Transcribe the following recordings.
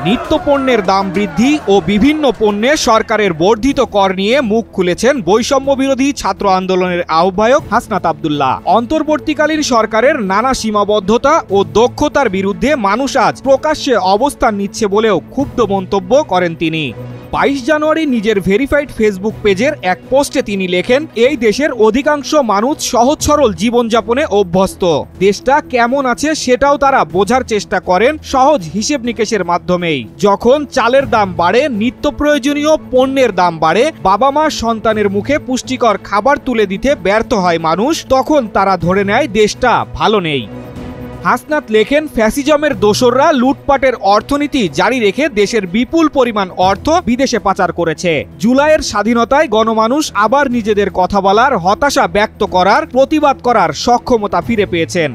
নিত্যপণ্যের দাম বৃদ্ধি ও বিভিন্ন পণ্যে সরকারের বর্ধিত কর নিয়ে মুখ খুলেছেন বৈষম্য বিরোধী ছাত্র আন্দোলনের আহ্বায়ক হাসনাত আব্দুল্লাহ। অন্তর্বর্তীকালীন সরকারের নানা সীমাবদ্ধতা ও দক্ষতার বিরুদ্ধে মানুষ আজ প্রকাশ্যে অবস্থান নিচ্ছে বলেও ক্ষুব্ধ মন্তব্য করেন তিনি। 22 জানুয়ারি নিজের ভেরিফাইড ফেসবুক পেজের এক পোস্টে তিনি লেখেন, এই দেশের অধিকাংশ মানুষ সহজ সরল জীবনযাপনে অভ্যস্ত। দেশটা কেমন আছে সেটাও তারা বোঝার চেষ্টা করেন সহজ হিসেব নিকেশের মাধ্যমেই। যখন চালের দাম বাড়ে, নিত্য প্রয়োজনীয় পণ্যের দাম বাড়ে, বাবা মা সন্তানের মুখে পুষ্টিকর খাবার তুলে দিতে ব্যর্থ হয় মানুষ, তখন তারা ধরে নেয় দেশটা ভালো নেই। হাসনাত লেখেন, ফ্যাসিজমের দোসররা লুটপাটের অর্থনীতি জারি রেখে দেশের বিপুল পরিমাণ অর্থ বিদেশে পাচার করেছে। জুলাইয়ের স্বাধীনতায় গণমানুষ আবার নিজেদের কথা বলার, হতাশা ব্যক্ত করার, প্রতিবাদ করার সক্ষমতা ফিরে পেয়েছেন।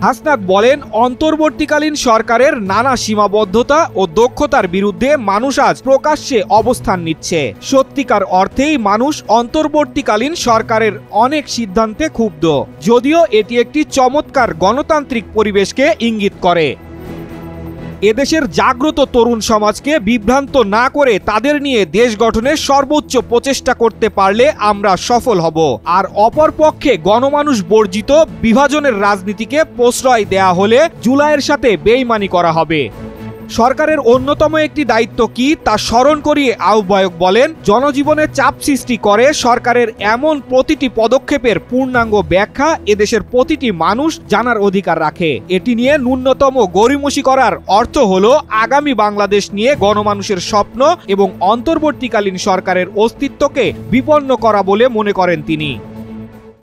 হাসনাত বলেন, অন্তর্বর্তীকালীন সরকারের নানা সীমাবদ্ধতা ও দক্ষতার বিরুদ্ধে মানুষ আজ প্রকাশ্যে অবস্থান নিচ্ছে। সত্যিকার অর্থেই মানুষ অন্তর্বর্তীকালীন সরকারের অনেক সিদ্ধান্তে ক্ষুব্ধ, যদিও এটি একটি চমৎকার গণতান্ত্রিক পরিবেশকে ইঙ্গিত করে। এদেশের জাগ্রত তরুণ সমাজকে বিভ্রান্ত না করে তাদের নিয়ে দেশ গঠনের সর্বোচ্চ প্রচেষ্টা করতে পারলে আমরা সফল হব। আর অপরপক্ষে গণমানুষ বর্জিত বিভাজনের রাজনীতিকে প্রশ্রয় দেয়া হলে জুলাইয়ের সাথে বেইমানি করা হবে। সরকারের অন্যতম একটি দায়িত্ব কি তা স্মরণ করিয়ে আহ্বায়ক বলেন, জনজীবনে চাপ সৃষ্টি করে সরকারের এমন প্রতিটি পদক্ষেপের পূর্ণাঙ্গ ব্যাখ্যা এদেশের প্রতিটি মানুষ জানার অধিকার রাখে। এটি নিয়ে ন্যূনতম গড়িমসি করার অর্থ হলো আগামী বাংলাদেশ নিয়ে গণমানুষের স্বপ্ন এবং অন্তর্বর্তীকালীন সরকারের অস্তিত্বকে বিপন্ন করা বলে মনে করেন তিনি।